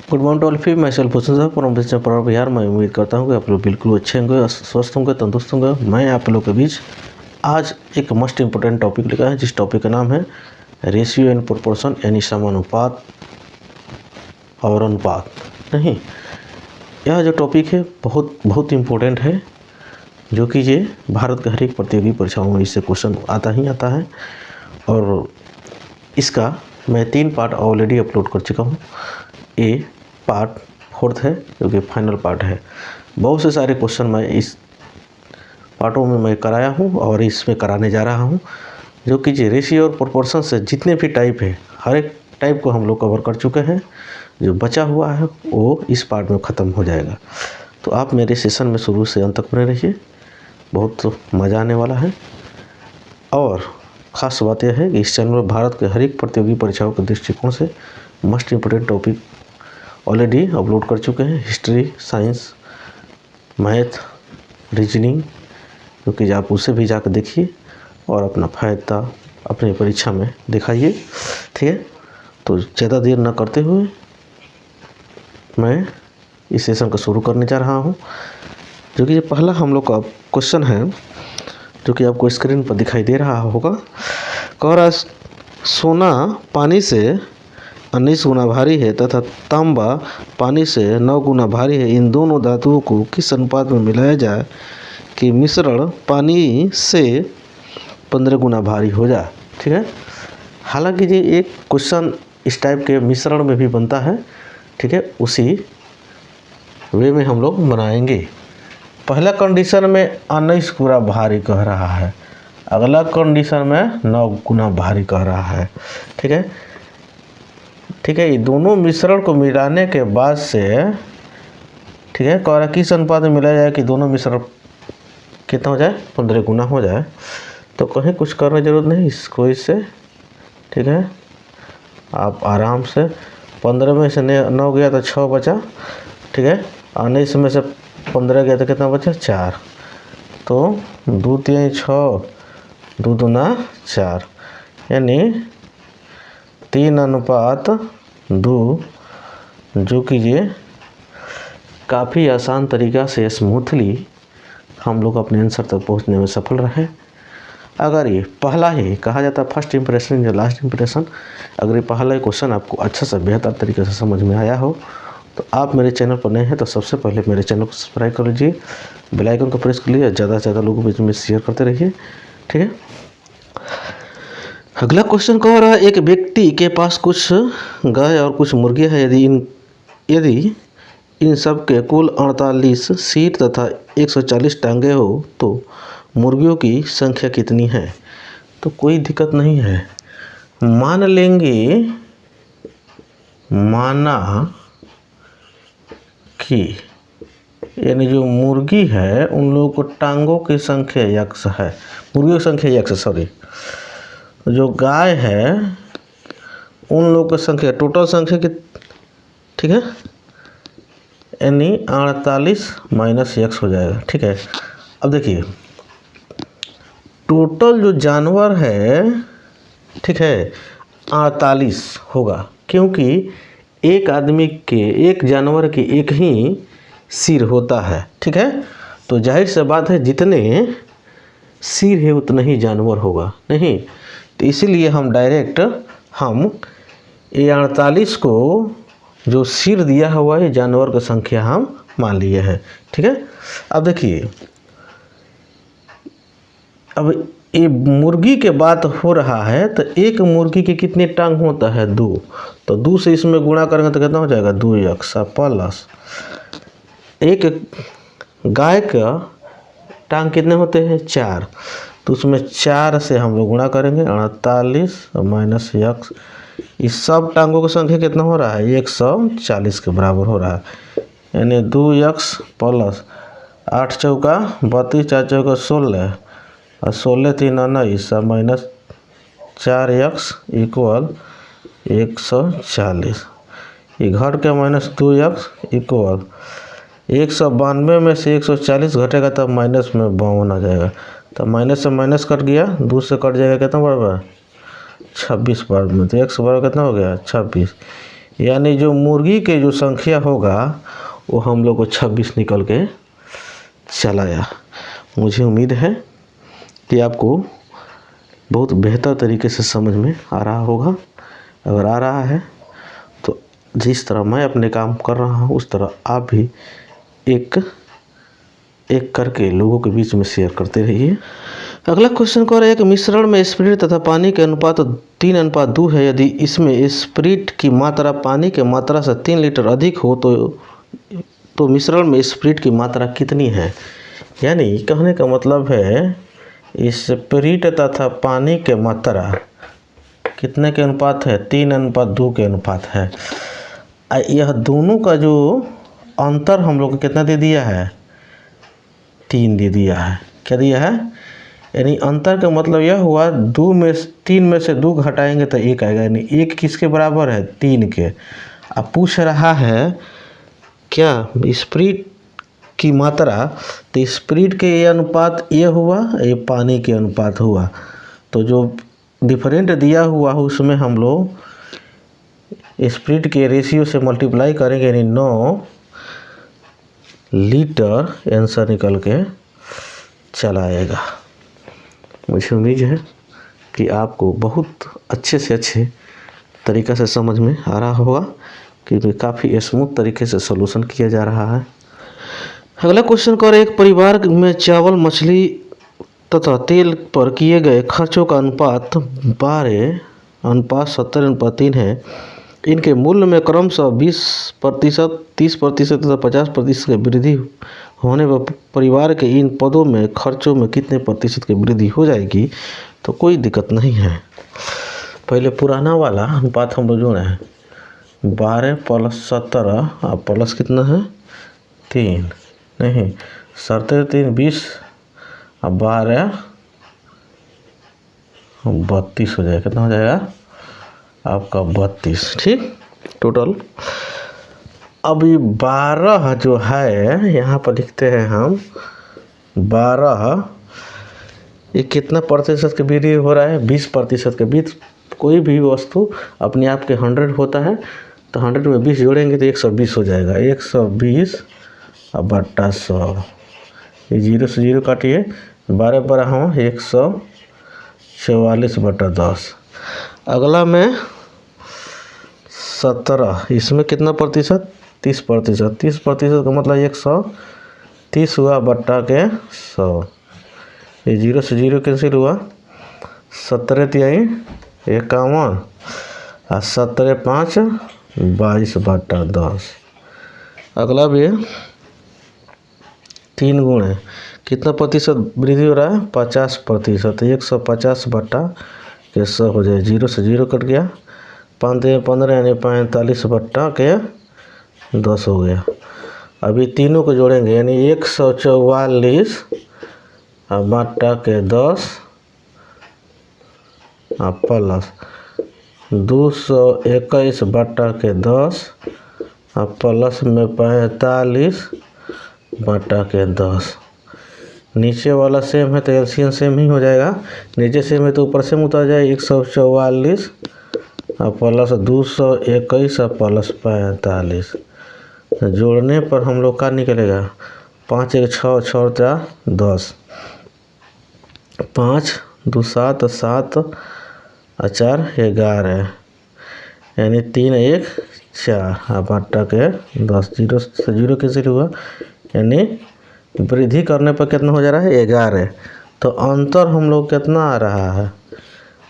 Good morning to all of you. मैं self Param Bihar. मैं उम्मीद करता हूँ कि आप लोग बिल्कुल अच्छे होंगे, स्वस्थ होंगे, तंदुरुस्त होंगे। मैं आप लोग के बीच आज एक मस्ट इम्पोर्टेंट टॉपिक लेकर है, जिस टॉपिक का नाम है रेशियो एंड प्रोपोर्शन, यानी समानुपात और अनुपात। नहीं, यह जो टॉपिक है बहुत इम्पोर्टेंट है, जो कि ये भारत के हर एक प्रतियोगी परीक्षाओं में इससे क्वेश्चन आता है। और इसका मैं 3 पार्ट ऑलरेडी अपलोड कर चुका हूँ। ये पार्ट 4 है, जो कि फाइनल पार्ट है। बहुत से सारे क्वेश्चन मैं इस पार्टों में मैं कराया हूँ और इसमें कराने जा रहा हूँ, जो कि जी रेशियो और प्रोपोर्शन से जितने भी टाइप है, हर एक टाइप को हम लोग कवर कर चुके हैं। जो बचा हुआ है वो इस पार्ट में ख़त्म हो जाएगा। तो आप मेरे सेशन में शुरू से अंत तक बने रहिए, बहुत मज़ा आने वाला है। और ख़ास बात यह है कि इस चैनल में भारत के हर एक प्रतियोगी परीक्षाओं के दृष्टिकोण से must important topic already upload कर चुके हैं। हिस्ट्री, साइंस, मैथ, रीजनिंग, क्योंकि आप उसे भी जाकर देखिए और अपना फ़ायदा अपनी परीक्षा में दिखाइए। ठीक है, तो ज़्यादा देर न करते हुए मैं इस सेशन को शुरू करने जा रहा हूँ, जो कि ये पहला हम लोग का क्वेश्चन है, जो कि आपको स्क्रीन पर दिखाई दे रहा होगा। कह रहा सोना पानी से 19 गुना भारी है तथा तांबा पानी से 9 गुना भारी है। इन दोनों धातुओं को किस अनुपात में मिलाया जाए कि मिश्रण पानी से 15 गुना भारी हो जाए। ठीक है, हालांकि ये एक क्वेश्चन इस टाइप के मिश्रण में भी बनता है। ठीक है, उसी वे में हम लोग बनाएंगे। पहला कंडीशन में 19 गुना भारी कह रहा है, अगला कंडीशन में 9 गुना भारी कह रहा है। ठीक है, ये दोनों मिश्रण को मिलाने के बाद से, ठीक है, कह रहा किस अनुपात में मिलाया जाए कि दोनों मिश्रण कितना हो जाए, 15 गुना हो जाए। तो कहीं कुछ करने की जरूरत नहीं इसको इससे। ठीक है, आप आराम से 15 में से 9 गया तो 6 बचा। ठीक है, 19 में से 15 गया तो कितना बचा, 4। तो 2 3 6, 2 दूना 4, यानी 3:2, जो कि ये काफ़ी आसान तरीक़ा से स्मूथली हम लोग अपने आंसर तक पहुंचने में सफल रहे। अगर ये पहला ही कहा जाता है फर्स्ट इंप्रेशन या लास्ट इंप्रेशन, अगर ये पहला ही क्वेश्चन आपको अच्छा से बेहतर तरीके से समझ में आया हो, तो आप मेरे चैनल पर नए हैं तो सबसे पहले मेरे चैनल को सब्सक्राइब कर लीजिए, बेल आइकन को प्रेस कर लीजिए, ज़्यादा से ज़्यादा लोगों के बीच में शेयर करते रहिए। ठीक है, अगला क्वेश्चन कह रहा है एक व्यक्ति के पास कुछ गाय और कुछ मुर्गियाँ हैं। यदि इन सब के कुल 48 सीट तथा 140 टांगे हो तो मुर्गियों की संख्या कितनी है। तो कोई दिक्कत नहीं है, माना कि यानी जो मुर्गी है उन लोगों को टांगों की संख्या x है, मुर्गियों की संख्या x, सॉरी, जो गाय है उन लोगों की संख्या टोटल संख्या की, ठीक है, यानी 48 माइनस x हो जाएगा। ठीक है, अब देखिए टोटल जो जानवर है, ठीक है, 48 होगा, क्योंकि एक आदमी के, एक जानवर के एक ही सिर होता है। ठीक है, तो जाहिर सी बात है जितने सिर है उतना ही जानवर होगा। नहीं, तो इसीलिए हम डायरेक्ट ये 48 को जो सिर दिया हुआ है जानवर की संख्या हम मान लिए हैं। ठीक है, अब देखिए, अब ये मुर्गी के बात हो रहा है, तो एक मुर्गी के कितने टांग होता है, 2। तो 2 से इसमें गुणा करेंगे तो कितना हो जाएगा, 2x प्लस एक गाय का टांग कितने होते हैं, 4। तो उसमें 4 से हम लोग गुणा करेंगे, 48 माइनस x, इस सब टांगों की संख्या कितना हो रहा है, 140 के बराबर हो रहा है, यानी 2x प्लस 8 चौका 32, 4 चौका 16 और 16 3 19 माइनस 4x इक्वल 140। ये घट के माइनस 2x इक्वल 192 में से 140 घटेगा तब माइनस में 52 आ जाएगा। तो माइनस से माइनस कट गया, 2 से कट जाएगा, कितना बराबर 26 बराबर में, तो x बराबर कितना हो गया, 26। यानी जो मुर्गी के जो संख्या होगा वो हम लोग को 26 निकल के चला आया। मुझे उम्मीद है कि आपको बहुत बेहतर तरीके से समझ में आ रहा होगा। अगर आ रहा है तो जिस तरह मैं अपने काम कर रहा हूँ उस तरह आप भी एक एक करके लोगों के बीच में शेयर करते रहिए। अगला क्वेश्चन कह रहा है, एक मिश्रण में स्पिरिट तथा पानी के अनुपात 3:2 है। यदि इसमें स्पिरिट की मात्रा पानी के मात्रा से 3 लीटर अधिक हो तो मिश्रण में स्पिरिट की मात्रा कितनी है। यानी कहने का मतलब है स्पिरिट तथा पानी के मात्रा कितने के अनुपात है, 3:2 के अनुपात है। यह दोनों का जो अंतर हम लोग को कितना दे दिया है, 3 दे दिया है। क्या दिया है, यानी अंतर का मतलब यह हुआ 3 में से 2 घटाएंगे तो 1 आएगा, यानी 1 किसके बराबर है, 3 के। अब पूछ रहा है क्या स्पिरिट की मात्रा, तो स्पिरिट के ये अनुपात ये हुआ, ये पानी के अनुपात हुआ, तो जो डिफरेंट दिया हुआ उसमें हम लोग स्पिरिट के रेशियो से मल्टीप्लाई करेंगे, यानी 9 लीटर आंसर निकल के चला आएगा। मुझे उम्मीद है कि आपको बहुत अच्छे से अच्छे तरीक़े से समझ में आ रहा होगा, क्योंकि काफ़ी स्मूथ तरीके से सॉल्यूशन किया जा रहा है। अगला क्वेश्चन कर, एक परिवार में चावल, मछली तथा तेल पर किए गए खर्चों का अनुपात 12:70:3 है। इनके मूल्य में क्रमशः 20%, 30% तथा 50% की वृद्धि होने पर परिवार के इन पदों में खर्चों में कितने प्रतिशत की वृद्धि हो जाएगी। तो कोई दिक्कत नहीं है। पहले पुराना वाला अनुपात हम लोग जोड़े हैं, 12 + 17 और प्लस कितना है, 3 नहीं, 17 3 20 और 12 32 हो जाएगा। कितना हो जाएगा आपका, 32। ठीक, टोटल। अब ये 12 जो है यहाँ पर लिखते हैं हम 12, ये कितना प्रतिशत की वृद्धि हो रहा है, 20% के बीच। कोई भी वस्तु अपने आप के 100 होता है तो 100 में 20 जोड़ेंगे तो 120 हो जाएगा। 120 और बट्टा 100, ये 0 से 0 काटिए, 12 पर हम 144/10। अगला में 17, इसमें कितना प्रतिशत, 30%। 30% का मतलब 130 हुआ बट्टा के 100, ये 0 से 0 कैंसिल हुआ, 17 × 51 और 17 × 5 22/10। अगला भी 3 गुण है, कितना प्रतिशत वृद्धि हो रहा है, 50%। 150/100 हो जाए, 0 से 0 कट गया, 5 × 15 यानी 45/10 हो गया। अभी तीनों को जोड़ेंगे, यानी 144/10 प्लस 221/10 और प्लस में 45/10। नीचे वाला सेम है तो एलसीएम सेम ही हो जाएगा, नीचे सेम है तो ऊपर से उतर जाए, 144 और प्लस 221 और प्लस 45। जोड़ने पर हम लोग का निकलेगा, 5 × 6 = 6 × 10, 5 2 7 7 और 4 11, यानी 3 1 4 बट्टा के 10। 0 से 0 कैसे हुआ, यानी वृद्धि करने पर कितना हो जा रहा है, 11। तो अंतर हम लोग कितना आ रहा है,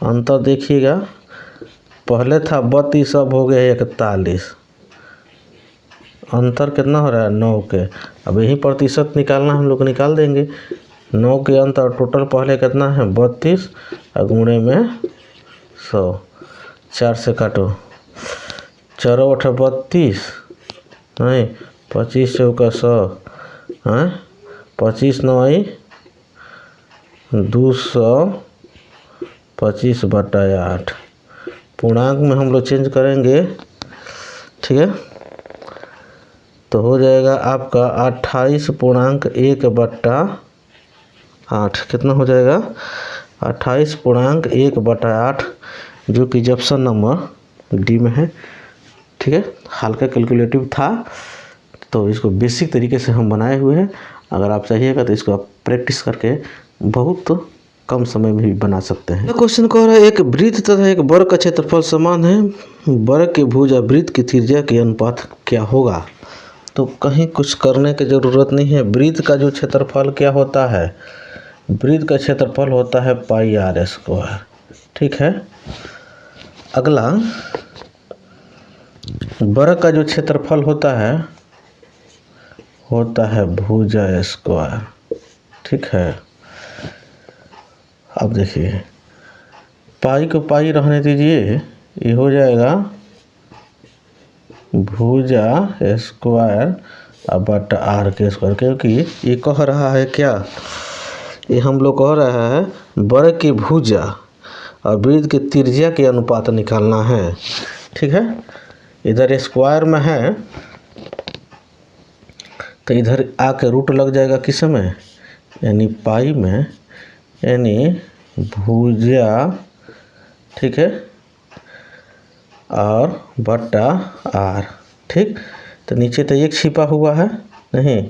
अंतर देखिएगा, पहले था 32, अब हो गया 41। अंतर कितना हो रहा है, 9 के। अब यही प्रतिशत निकालना, हम लोग निकाल देंगे। 9 के अंतर टोटल पहले कितना है, 32 और गुणे में 100, 4 से काटो, 4 8 32 नहीं, 25 × 100 हैं, 25 9 225/8। पूर्णांक में हम लोग चेंज करेंगे, ठीक है, तो हो जाएगा आपका 28.1/8। कितना हो जाएगा, 28.1/8, जो कि ऑप्शन नंबर डी में है। ठीक है, हल्का कैलकुलेटिव था, तो इसको बेसिक तरीके से हम बनाए हुए हैं। अगर आप चाहिएगा तो इसको आप प्रैक्टिस करके बहुत कम समय में भी बना सकते हैं। क्वेश्चन कह रहा है एक वृत्त तथा एक वर्ग का क्षेत्रफल समान है, वर्ग की भुजा वृत्त की त्रिज्या के अनुपात क्या होगा। तो कहीं कुछ करने की ज़रूरत नहीं है। वृत्त का जो क्षेत्रफल क्या होता है, वृत्त का क्षेत्रफल होता है पाई आर स्क्वायर, ठीक है। अगला वर्ग का जो क्षेत्रफल होता है भुजा स्क्वायर, ठीक है। अब देखिए पाई को पाई रहने दीजिए, ये हो जाएगा भुजा स्क्वायर अब बटा आर के स्क्वायर, क्योंकि ये कह रहा है क्या, ये हम लोग कह रहा है वर्ग की भुजा और वृत्त की त्रिज्या के अनुपात निकालना है, ठीक है। इधर स्क्वायर में है तो इधर आके रूट लग जाएगा किस में, यानी पाई में, यानी भुजा, ठीक है, और बटा आर, ठीक। तो नीचे तो एक छिपा हुआ है नहीं,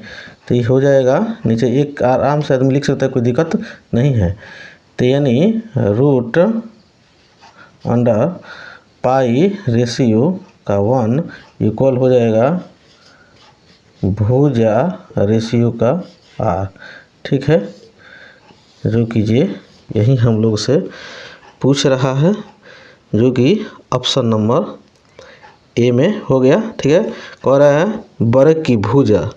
तो ये हो जाएगा नीचे एक, आराम से आदमी लिख सकता है, कोई दिक्कत नहीं है। तो यानी रूट अंडर पाई रेशियो का 1 इक्वल हो जाएगा भुजा रेशियो का आर, ठीक है। जो कि यही हम लोग से पूछ रहा है, जो कि ऑप्शन नंबर ए में हो गया, ठीक है। कह रहा है वर्ग की भुजा,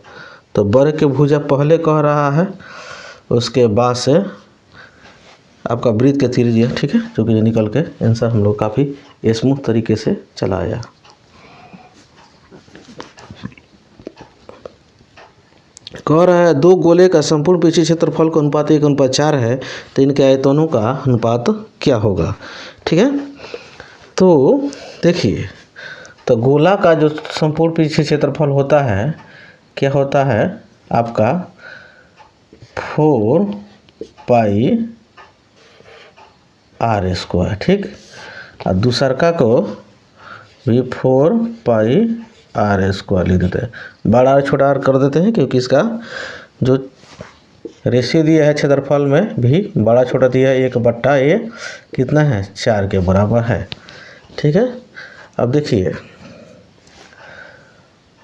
तो वर्ग की भुजा पहले कह रहा है, उसके बाद से आपका वृत्त के त्रिज्या, ठीक है, जो कि ये निकल के आंसर हम लोग काफ़ी स्मूथ तरीके से चलाया। कह रहा है दो गोले का संपूर्ण पृष्ठीय क्षेत्रफल का अनुपात 1:4 है, तो इनके आयतनों का अनुपात क्या होगा, ठीक है। तो देखिए, तो गोला का जो संपूर्ण पृष्ठीय क्षेत्रफल होता है क्या होता है आपका 4 पाई आर स्क्वायर, ठीक। और दूसरका को भी 4 पाई आर स्क्वायर लिख देते हैं, बड़ा और छोटा आर कर देते हैं, क्योंकि इसका जो रेशियो दिया है क्षेत्रफल में भी बड़ा छोटा दिया है, 1/a कितना है 4 के बराबर है, ठीक है। अब देखिए,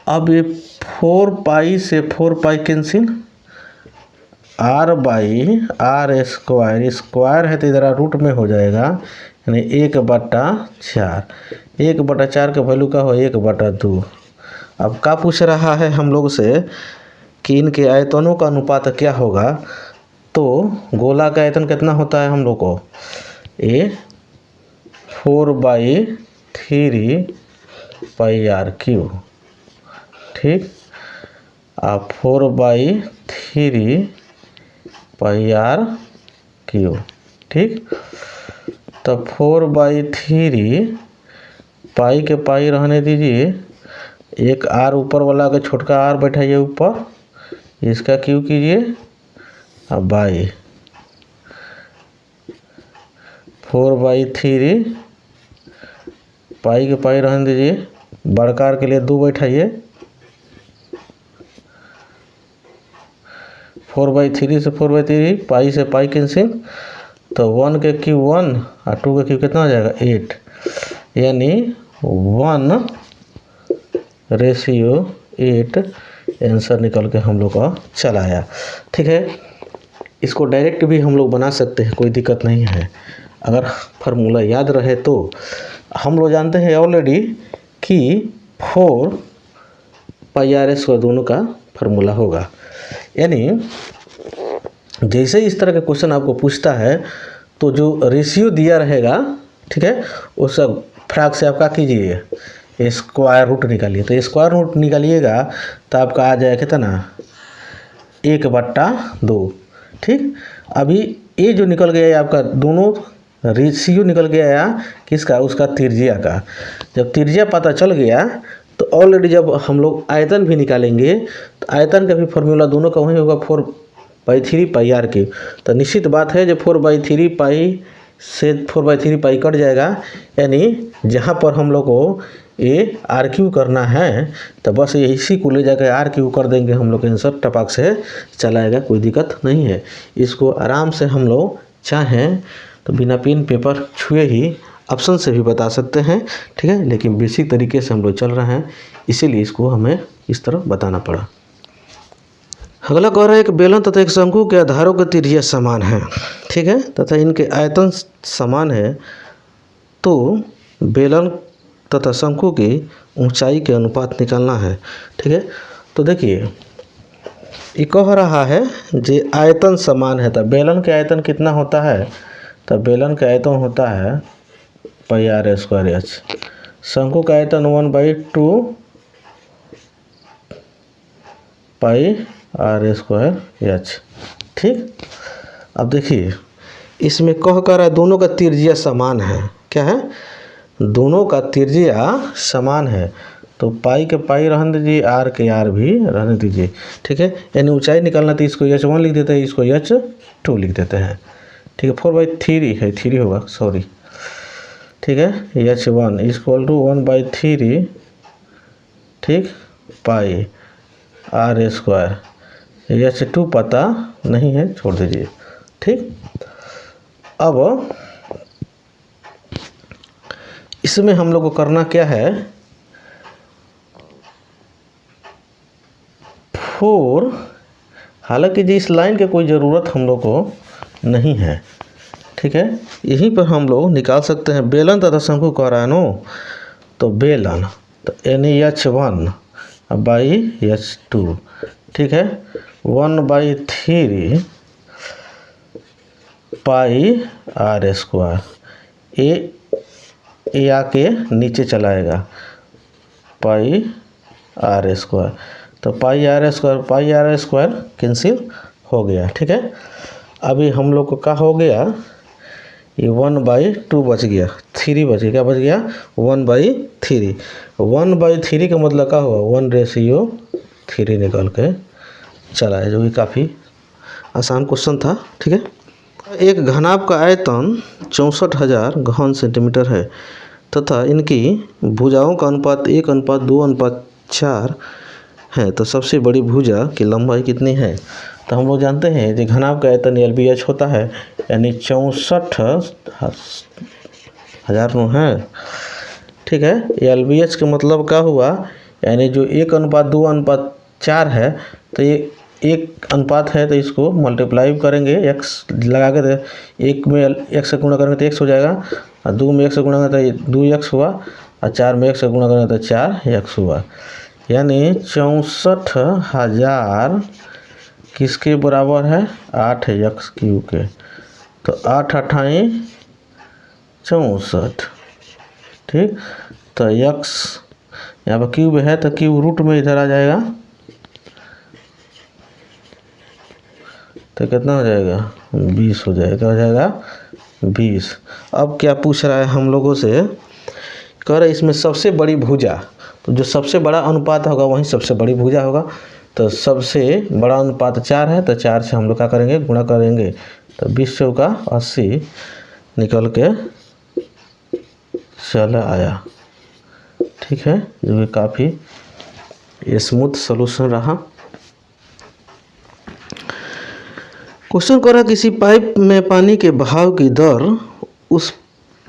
अब ये 4 पाई से 4 pi cancel, r by r square, square है तो इधर रूट में हो जाएगा, यानी 1/4, 1/4 का वैल्यू का हो 1/2। अब क्या पूछ रहा है हम लोग से कि इनके आयतनों का अनुपात क्या होगा। तो गोला का आयतन कितना होता है हम लोग को, ये 4/3 पाई आर क्यू, ठीक। आप 4/3 पाई आर क्यू, ठीक। तो 4/3 पाई के पाई रहने दीजिए, एक आर ऊपर वाला का छोटका आर बैठाइए ऊपर, इसका क्यू कीजिए, अब बाई 4/3 पाई के पाई रहने दीजिए, बड़का आर के लिए 2 बैठाइए, 4/3 से 4/3 पाई से पाई कैंसिल, तो 1 के क्यू 1 और 2 का क्यू कितना हो जाएगा 8, यानी 1:8 आंसर निकल के हम लोग का चलाया, ठीक है। इसको डायरेक्ट भी हम लोग बना सकते हैं, कोई दिक्कत नहीं है, अगर फार्मूला याद रहे तो। हम लोग जानते हैं ऑलरेडी कि 4 पाई आर स्क्वायर दोनों का फार्मूला होगा, यानी जैसे इस तरह का क्वेश्चन आपको पूछता है तो जो रेशियो दिया रहेगा, ठीक है, उस फ्रैक्ट से आप क्या कीजिए, स्क्वायर रूट निकालिए। तो स्क्वायर रूट निकालिएगा तो आपका आ जाएगा कितना 1/2, ठीक। अभी ये जो निकल गया है आपका, दोनों रेशियो निकल गया किसका, उसका त्रिज्या का। जब त्रिज्या पता चल गया तो ऑलरेडी जब हम लोग आयतन भी निकालेंगे तो आयतन का भी फॉर्मूला दोनों का वही होगा 4/3 पाई आर क्यू। तो निश्चित बात है जब 4/3 पाई से 4/3 पाई कट जाएगा, यानी जहाँ पर हम लोग को ए आर क्यू करना है तो बस इसी को ले जाकर आर क्यू कर देंगे, हम लोग आंसर टपक से चलाएगा, कोई दिक्कत नहीं है। इसको आराम से हम लोग चाहें तो बिना पेन पेपर छुए ही ऑप्शन से भी बता सकते हैं, ठीक है, लेकिन बेसिक तरीके से हम लोग चल रहे हैं इसीलिए इसको हमें इस तरह बताना पड़ा। अगला कह रहा है एक बेलन तथा एक शंकु के आधारों की त्रिज्या समान है, ठीक है, तथा इनके आयतन समान है, तो बेलन तथा शंकु की ऊंचाई के अनुपात निकालना है, ठीक है। तो देखिए ये कह रहा है जे आयतन समान है, तो बेलन के आयतन कितना होता है, तो बेलन का आयतन होता है पाई आर स्क्वायर एच, शंकु का आयतन 1/2 पाई आर स्क्वायर एच, ठीक। अब देखिए इसमें कह कर है दोनों का त्रिज्या समान है, क्या है, दोनों का त्रिज्या समान है, तो पाई के पाई रहने दीजिए, आर के आर भी रहने दीजिए, ठीक है। यानी ऊंचाई निकालना तो इसको H1 लिख देते हैं, इसको H2 लिख देते हैं, ठीक है। 4/3 है, 3 होगा, सॉरी, ठीक है। H1 = 1/3, ठीक, पाई आर स्क्वायर, H2 पता नहीं है, छोड़ दीजिए, ठीक। अब इसमें हम लोग को करना क्या है, 4, हालांकि जी इस लाइन के कोई ज़रूरत हम लोग को नहीं है, ठीक है, यहीं पर हम लोग निकाल सकते हैं। बेलन तथा शंकु कह रहा है नो, तो बेलन तो यानी H1 बाई H2, ठीक है, 1/3 पाई आर स्क्वायर, ए आके नीचे चलाएगा, पाई आर स्क्वायर, तो पाई आर स्क्वायर कैंसिल हो गया, ठीक है। अभी हम लोग को क्या हो गया, ये 1/2 बच गया, 3 बच गया, क्या बच गया, 1/3, 1/3 का मतलब क्या हुआ, 1:3 निकल के चला है, जो कि काफ़ी आसान क्वेश्चन था, ठीक है। एक घनाभ का आयतन 64,000 घन सेंटीमीटर है तथा इनकी भुजाओं का अनुपात 1:2:4 है, तो सबसे बड़ी भुजा की लंबाई कितनी है। तो हम लोग जानते हैं कि घनाभ का आयतन LBH होता है, यानी 64,000 है, ठीक है। LBH का मतलब क्या हुआ, यानी जो 1:2:4 है, तो ये एक अनुपात है, तो इसको मल्टीप्लाई करेंगे, x लगा के, 1 में x से गुणा करेंगे तो x हो जाएगा, और 2 में x से गुणा करेंगे तो 2x हुआ, और 4 में x से गुणा करेंगे तो 4x हुआ, यानी 64,000 किसके बराबर है, 8x³ के, तो 8×8 = 64, ठीक। तो x यहाँ पर क्यूब है, तो क्यूब रूट में इधर आ जाएगा, तो कितना हो जाएगा, 20 हो जाएगा, हो जाएगा 20। अब क्या पूछ रहा है हम लोगों से, कह रहे इसमें सबसे बड़ी भुजा, तो जो सबसे बड़ा अनुपात होगा वही सबसे बड़ी भुजा होगा, तो सबसे बड़ा अनुपात 4 है, तो 4 से हम लोग क्या करेंगे, गुणा करेंगे, तो 20 चौका 80 निकल के चला आया, ठीक है, जो कि काफ़ी स्मूथ सॉल्यूशन रहा। क्वेश्चन कर रहा है किसी पाइप में पानी के बहाव की दर उस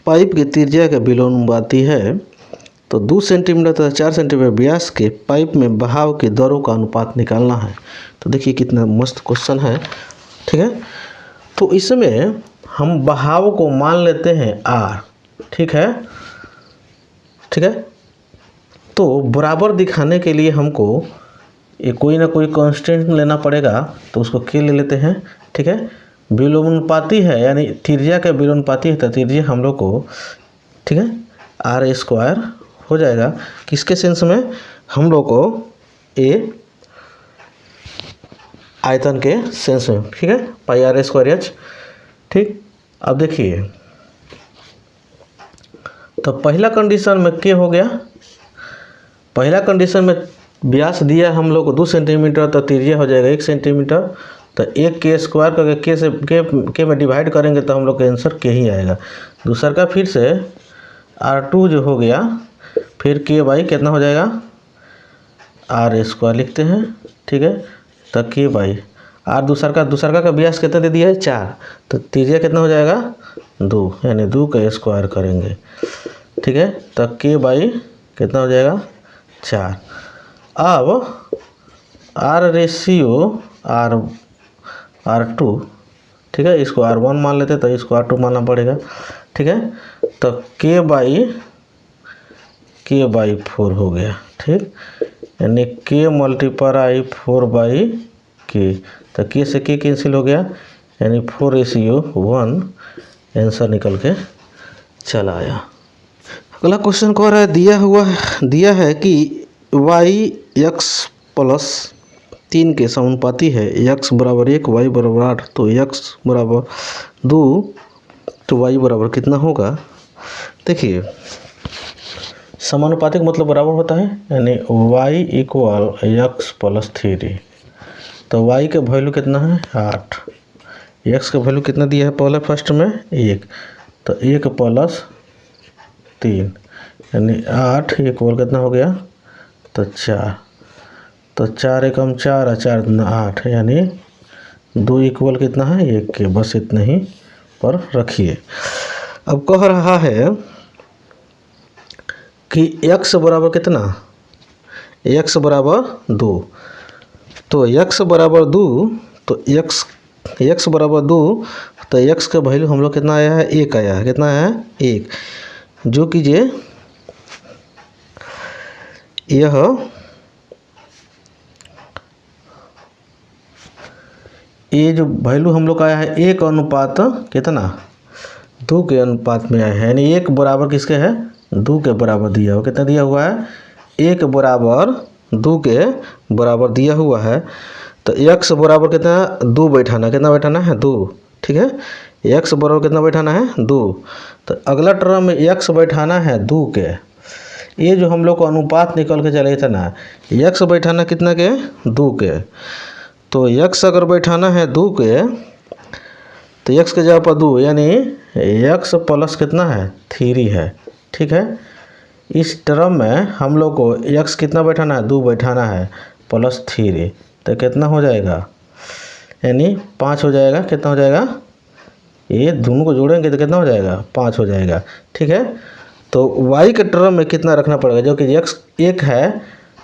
पाइप की त्रिज्या के विलोमानुपाती है, तो 2 सेंटीमीटर तथा 4 सेंटीमीटर व्यास के पाइप में बहाव की दरों का अनुपात निकालना है। तो देखिए कितना मस्त क्वेश्चन है, ठीक है। तो इसमें हम बहाव को मान लेते हैं R, ठीक है, ठीक है। तो बराबर दिखाने के लिए हमको ये कोई ना कोई कांस्टेंट लेना पड़ेगा, तो उसको K ले लेते हैं, ठीक है। विलोमानुपाती है, यानी त्रिज्या के विलोमानुपाती है, तो त्रिज्या हम लोग को, ठीक है, R² हो जाएगा, किसके सेंस में, हम लोग को ए आयतन के सेंस में, ठीक है, पाई R²H, ठीक। अब देखिए तो पहला कंडीशन में K हो गया, पहला कंडीशन में व्यास दिया हम लोग को 2 सेंटीमीटर, तो त्रिज्या हो जाएगा 1 सेंटीमीटर, तो 1 K² करके K से K में डिवाइड करेंगे तो हम लोग का आंसर K ही आएगा। दूसरा का फिर से R2 जो हो गया, फिर के बाई कितना हो जाएगा आर स्क्वायर लिखते हैं, ठीक है। तो के बाई आर दूसरा का व्यास कितना दे दिया है 4, तो त्रिज्या कितना हो जाएगा 2, यानी 2 का स्क्वायर करेंगे, ठीक है। तो के बाई कितना हो जाएगा 4। अब आर रेशियो R2, ठीक है, इसको R1 मान लेते तो इसको R2 मानना पड़ेगा, ठीक है। तो के बाई 4 हो गया, ठीक, यानी के मल्टीप्लाई 4 के, तो के से के कैंसिल हो गया, यानी 4:1 आंसर निकल के चला आया। अगला क्वेश्चन कह रहा है दिया है कि y x प्लस 3 के समानुपाती है, x बराबर 1 y बराबर 8, तो x बराबर 2 तो y बराबर कितना होगा। देखिए समानुपाती का मतलब बराबर होता है, यानी y इक्वल x प्लस 3, तो y के वैल्यू कितना है 8, x का वैल्यू कितना दिया है पहले फर्स्ट में 1, तो 1 प्लस 3 यानी 8 इक्वल कितना हो गया तो 4, तो 4 एकम 4 और 4 दूना 8, यानी 2 इक्वल कितना है 1 के, बस इतना ही पर रखिए। अब कह रहा है कि x बराबर कितना, x बराबर 2, तो x बराबर 2, तो x बराबर 2, तो x का वैल्यू हम लोग कितना आया है 1 आया है, कितना है 1, जो कीजिए यह ये जो वैल्यू हम लोग का आया है 1 अनुपात कितना 2 के अनुपात में आया है, यानी 1 बराबर किसके है 2 के बराबर दिया हुआ, कितना दिया हुआ है 1 बराबर 2 के बराबर दिया हुआ है। तो x बराबर कितना 2 बैठाना, कितना बैठाना है 2, ठीक है, x बराबर कितना बैठाना है 2, तो अगला टर्म में x बैठाना है 2 के, ये जो हम लोग को अनुपात निकल के चले था ना, x बैठाना कितना के 2 के, तो x अगर बैठाना है 2 के, तो x के जगह पर 2, यानी x प्लस कितना है 3 है, ठीक है। इस टर्म में हम लोग को x कितना बैठाना है 2 बैठाना है प्लस 3, तो कितना हो जाएगा, यानी 5 हो जाएगा, कितना हो जाएगा, ये दोनों को जोड़ेंगे तो कितना हो जाएगा 5 हो जाएगा, ठीक है। तो y के टर्म में कितना रखना पड़ेगा, जो कि x 1 है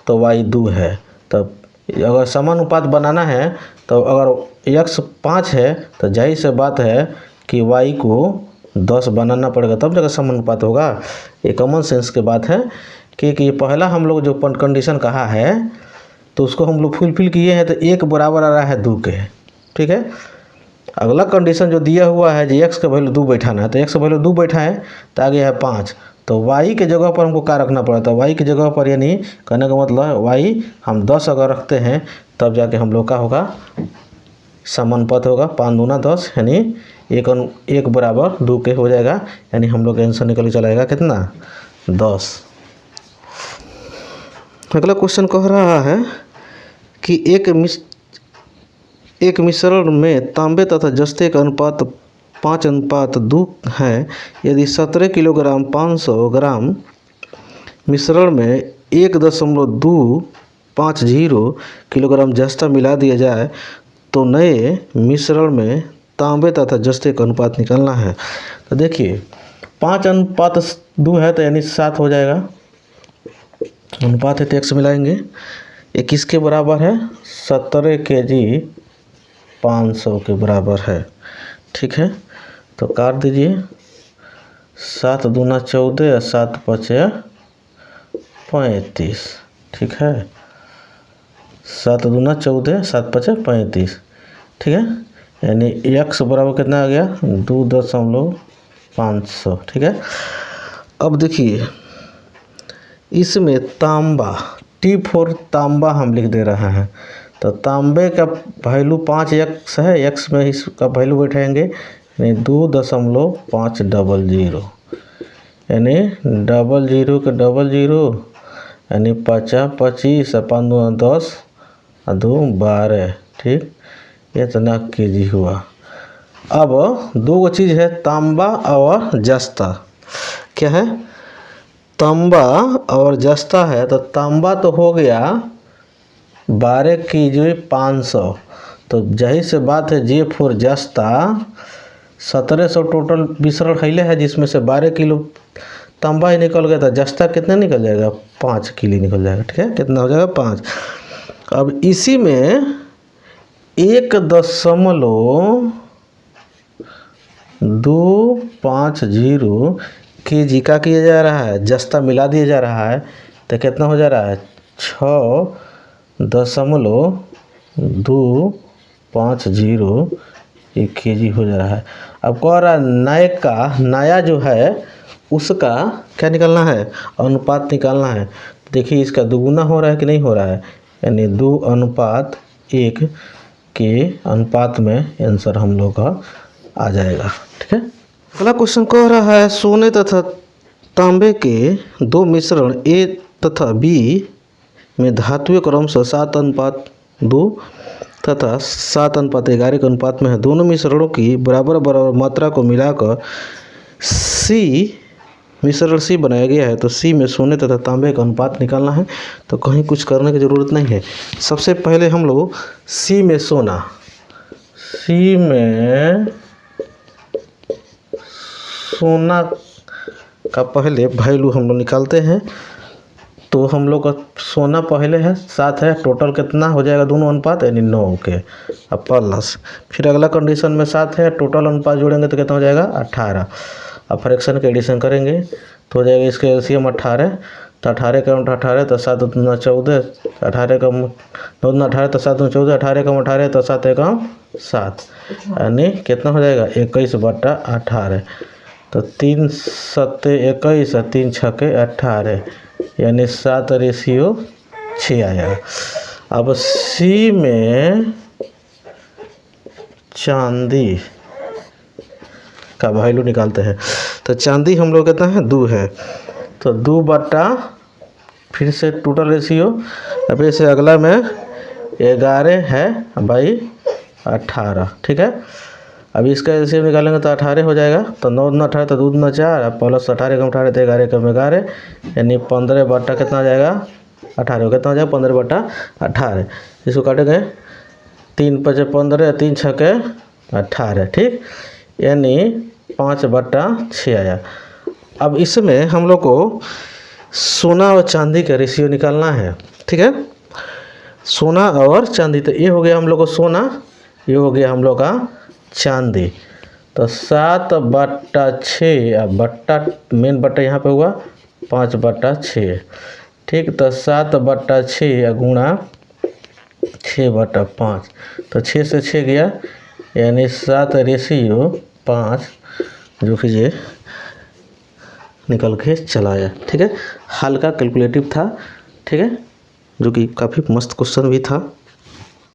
तो y 2 है, तब अगर समानुपात बनाना है तो अगर x 5 है तो जाहिर सी बात है कि y को 10 बनाना पड़ेगा, तब जगह समानुपात होगा। ये कॉमन सेंस की बात है कि पहला हम लोग जो कंडीशन कहा है तो उसको हम लोग फुलफिल किए हैं, तो 1 बराबर आ रहा है 2 के, ठीक है। अगला कंडीशन जो दिया हुआ है जो x का वैल्यू 2 बैठाना है, तो x का वैल्यू 2 बैठा है तो आगे है 5, तो y के जगह पर हमको क्या रखना पड़ता है, y की जगह पर, यानी कहने का मतलब y हम 10 अगर रखते हैं तब जाके हम लोग का होगा समानुपात होगा, 5 दूना 10, यानी 1 बराबर 2 के हो जाएगा, यानी हम लोग का आंसर निकल के चलाएगा कितना 10। अगला क्वेश्चन कह रहा है कि एक मिश्रण में तांबे तथा जस्ते का अनुपात 5:2 है, यदि 17 किलोग्राम 500 ग्राम मिश्रण में 1.250 किलोग्राम जस्ता मिला दिया जाए तो नए मिश्रण में तांबे तथा जस्ते का अनुपात निकालना है। तो देखिए 5:2 है तो यानी 7 हो जाएगा, अनुपात है तो x मिलाएंगे, ये किसके बराबर है 17 kg 500 के बराबर है, ठीक है। तो काट दीजिए, 7 दूना 14 और 7 पचे 35, ठीक है, 7 दूना 14 7 पचे 35, ठीक है, यानी x बराबर कितना आ गया 2.500, ठीक है। अब देखिए इसमें तांबा T4 तांबा हम लिख दे रहे हैं, तो तांबे का वैल्यू 5x है, x में इसका वैल्यू बैठाएंगे यानी 2.500, यानी 00 के 00, यानी 50 25 और 5 दूना 10 और 2 12, ठीक, इतना केजी हुआ। अब दो चीज़ है तांबा और जस्ता, क्या है तांबा और जस्ता है, तो तांबा तो हो गया 12 KG 500, तो जाहिर से बात है J4 जस्ता 1700 टोटल मिश्रण खैले है, जिसमें से 12 किलो तांबा ही निकल गया था। जस्ता कितना निकल जाएगा? 5 किलो निकल जाएगा। ठीक है, कितना हो जाएगा? 5। अब इसी में 1.250 KG का किया जा रहा है, जस्ता मिला दिया जा रहा है, तो कितना हो जा रहा है? 6.250 KG हो जा रहा है। अब कह रहा है नया जो है उसका क्या निकालना है? अनुपात निकालना है। देखिए इसका दुगुना हो रहा है कि नहीं हो रहा है, यानी 2:1 के अनुपात में आंसर हम लोग का आ जाएगा। ठीक है, अगला क्वेश्चन कह रहा है सोने तथा तांबे के दो मिश्रण A तथा B में धातुएं क्रमशः 7:2 तथा 7:11 के अनुपात में है। दोनों मिश्रणों की बराबर बराबर मात्रा को मिलाकर मिश्रण C बनाया गया है। तो C में सोने तथा तांबे का अनुपात निकालना है, तो कहीं कुछ करने की ज़रूरत नहीं है। सबसे पहले हम लोग C में सोना का पहले वैल्यू हम लोग निकालते हैं। तो हम लोग का सोना पहले है 7 है, टोटल कितना हो जाएगा? दोनों अनुपात यानी 9 के। अब प्लस फिर अगला कंडीशन में 7 है, टोटल अनुपात जोड़ेंगे तो कितना हो जाएगा? 18। अब फ्रैक्शन के एडिशन करेंगे तो हो जाएगा इसके एलसीएम 18, तो 18 का 18 तो 7 दूना 14, 18 का 9 दूना 18 तो 7 दूना 14, 18 का 18 तो 7 एकम 7, यानी कितना हो जाएगा? 21/18। तो 3 7 21 और 3 6 18, यानी 7:6 आया। अब C में चांदी का वैल्यू निकालते हैं। तो चांदी हम लोग कहते हैं 2 है, तो 2 फिर से टोटल रेशियो, अब इसे अगला में 11 है बाई 18। ठीक है, अब इसका एलसीएम निकालेंगे तो 18 हो जाएगा। तो 9 दूना 18 तो 2 दूना 4, प्लस 18 का 18 तो 11 का 11, यानी 15 कितना आ जाएगा? 18 कितना हो जाएगा? 15/18। इसको काटेंगे 3 5 15, 3 6 18। ठीक, यानी 5/6 आया। अब इसमें हम लोग को सोना और चांदी का रेशियो निकालना है। ठीक है, सोना और चांदी, तो ये हो गया हम लोग को सोना, ये हो गया हम लोग का चांदी। तो 7/6, अब बट्टा मेन बट्टा यहाँ पे हुआ 5/6। ठीक, तो 7/6 गुणा 6/5, तो 6 से 6 गया, यानी 7:5 जो कि ये निकल के चलाया। ठीक है, हल्का कैलकुलेटिव था। ठीक है, जो कि काफ़ी मस्त क्वेश्चन भी था।